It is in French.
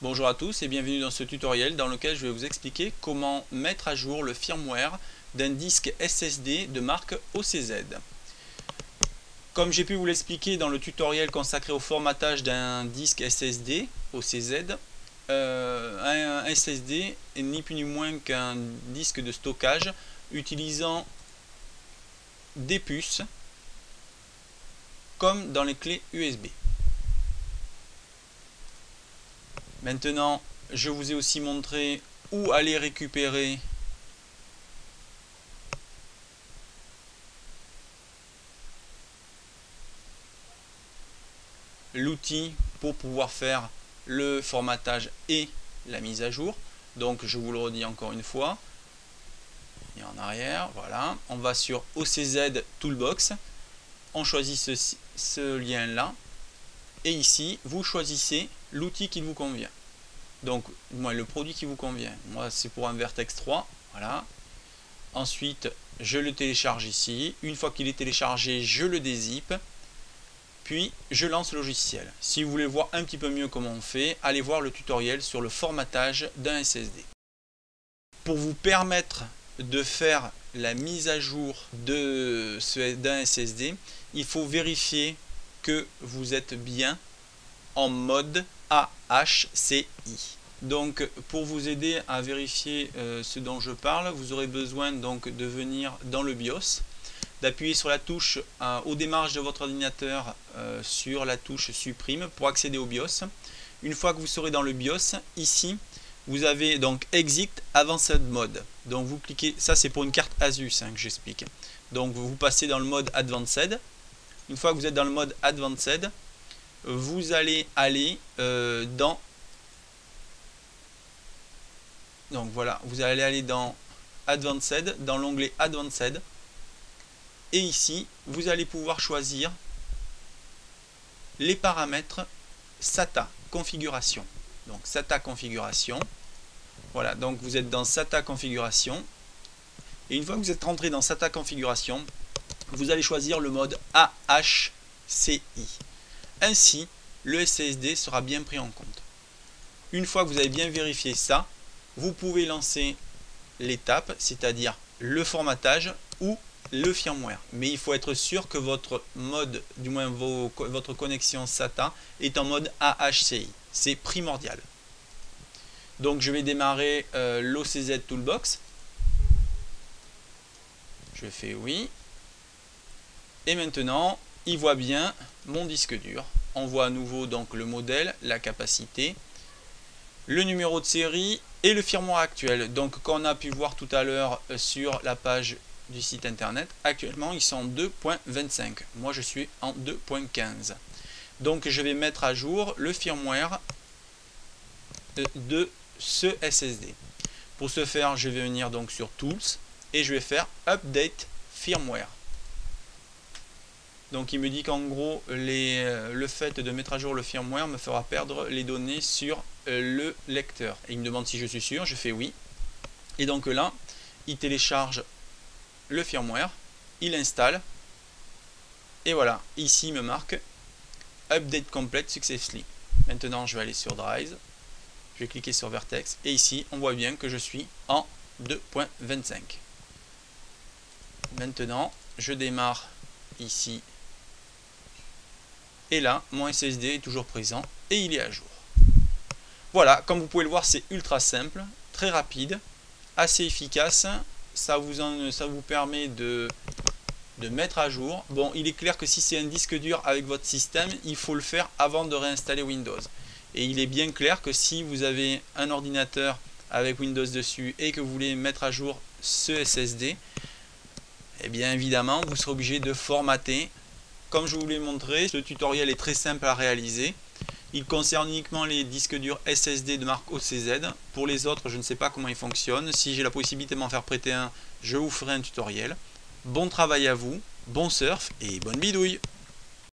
Bonjour à tous et bienvenue dans ce tutoriel dans lequel je vais vous expliquer comment mettre à jour le firmware d'un disque SSD de marque OCZ. Comme j'ai pu vous l'expliquer dans le tutoriel consacré au formatage d'un disque SSD OCZ, un SSD est ni plus ni moins qu'un disque de stockage utilisant des puces comme dans les clés USB. Maintenant, je vous ai aussi montré où aller récupérer l'outil pour pouvoir faire le formatage et la mise à jour. Donc je vous le redis encore une fois, et en arrière, voilà, on va sur OCZ Toolbox, on choisit ce lien là, et ici vous choisissez l'outil qui vous convient. Donc moi le produit qui vous convient, moi c'est pour un Vertex 3, voilà. Ensuite je le télécharge ici, une fois qu'il est téléchargé je le dézippe, puis je lance le logiciel. Si vous voulez voir un petit peu mieux comment on fait, allez voir le tutoriel sur le formatage d'un SSD. Pour vous permettre de faire la mise à jour d'un SSD, il faut vérifier que vous êtes bien en mode AHCI. Donc pour vous aider à vérifier ce dont je parle, vous aurez besoin donc de venir dans le BIOS, d'appuyer sur la touche au démarrage de votre ordinateur sur la touche supprime pour accéder au BIOS. Une fois que vous serez dans le BIOS, ici vous avez donc Exit Advanced Mode. Donc vous cliquez, ça c'est pour une carte Asus que j'explique. Donc vous passez dans le mode Advanced. Une fois que vous êtes dans le mode Advanced, vous allez aller dans Advanced, dans l'onglet Advanced, et ici vous allez pouvoir choisir les paramètres SATA configuration. Donc SATA configuration, voilà, donc vous êtes dans SATA configuration, et une fois que vous êtes rentré dans SATA configuration, vous allez choisir le mode AHCI. Ainsi, le SSD sera bien pris en compte. Une fois que vous avez bien vérifié ça, vous pouvez lancer l'étape, c'est-à-dire le formatage ou le firmware. Mais il faut être sûr que votre mode, du moins votre connexion SATA, est en mode AHCI. C'est primordial. Donc je vais démarrer l'OCZ Toolbox. Je fais oui. Et maintenant, il voit bien mon disque dur. On voit à nouveau donc le modèle, la capacité, le numéro de série et le firmware actuel. Donc comme on a pu voir tout à l'heure sur la page du site internet, actuellement ils sont en 2.25. Moi je suis en 2.15. Donc je vais mettre à jour le firmware de ce SSD. Pour ce faire, je vais venir donc sur Tools et je vais faire Update Firmware. Donc il me dit qu'en gros le fait de mettre à jour le firmware me fera perdre les données sur le lecteur. Et il me demande si je suis sûr, je fais oui. Et donc là, il télécharge le firmware, il installe, et voilà, ici il me marque Update Complete Successfully. Maintenant je vais aller sur Drive, je vais cliquer sur Vertex, et ici on voit bien que je suis en 2.25. Maintenant je démarre ici, et là mon SSD est toujours présent et il est à jour. Voilà, comme vous pouvez le voir, c'est ultra simple, très rapide, assez efficace. Ça vous permet de mettre à jour. Bon, il est clair que si c'est un disque dur avec votre système, il faut le faire avant de réinstaller Windows. Et il est bien clair que si vous avez un ordinateur avec Windows dessus et que vous voulez mettre à jour ce SSD, eh bien évidemment, vous serez obligé de formater. Comme je vous l'ai montré, ce tutoriel est très simple à réaliser. Il concerne uniquement les disques durs SSD de marque OCZ. Pour les autres, je ne sais pas comment ils fonctionnent. Si j'ai la possibilité de m'en faire prêter un, je vous ferai un tutoriel. Bon travail à vous, bon surf et bonne bidouille!